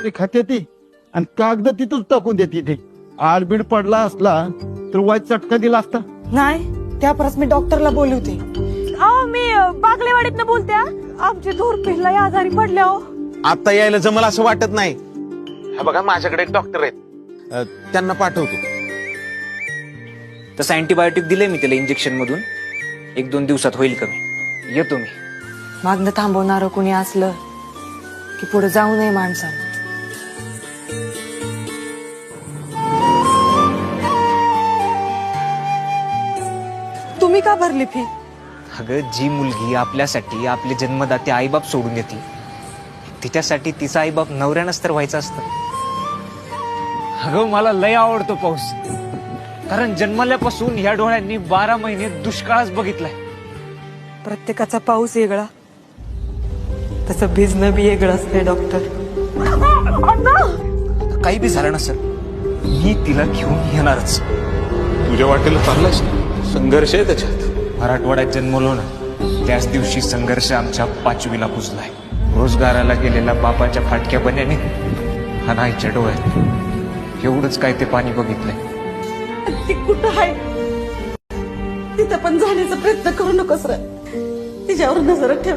भाकरी खाते ती आणि कागद तिथून टाकून देते ते. आडबीड पडला असला तर वाईट चटका दिला असता. नाही त्यापरच मी डॉक्टरला बोलवते. मी बागलेवाडीत बोलते. आमची धूर पिल्ला आजारी पडल्या हो. आता यायला जमल असं वाटत नाही. हा बघा माझ्याकडे एक डॉक्टर आहेत, त्यांना पाठवतो. तसं अँटीबायोटिक दिलंय मी त्याला इंजेक्शन मधून. 1-2 दिवसात होईल कमी. येतो मी. मागणं थांबवणार कुणी असलं की पुढे जाऊ नये माणसानं. तुम्ही का भरली फी? अगं जी मुलगी आपल्यासाठी आपले जन्मदाते आईबाप सोडून येते तिच्यासाठी तिचा आईबाप नवऱ्यानंच तर व्हायचं असतं. अगं मला लय आवडतो पाऊस, कारण जन्मल्यापासून ह्या डोळ्यांनी 12 महिने दुष्काळच बघितलाय. प्रत्येकाचा पाऊस वेगळा, तसं भिजणं बी वेगळं असतंय डॉक्टर. काही बी झालं ना सर, मी तिला घेऊन येणारच. तुझ्या वाटेला चाललायस, संघर्ष आहे त्याच्यात. मराठवाड्यात जन्मलो ना त्याच दिवशी संघर्ष आमच्या 5वीला पुजलाय. रोजगाराला गेलेला बापाच्या फाटक्या बन्याने आणि आईच्या डोळ्यात एवढंच काय ते पाणी बघितलंय. ती कुठं आहे तिथं पण जाण्याचा प्रयत्न करू नकोस रे. तिच्यावर नजर ठेव.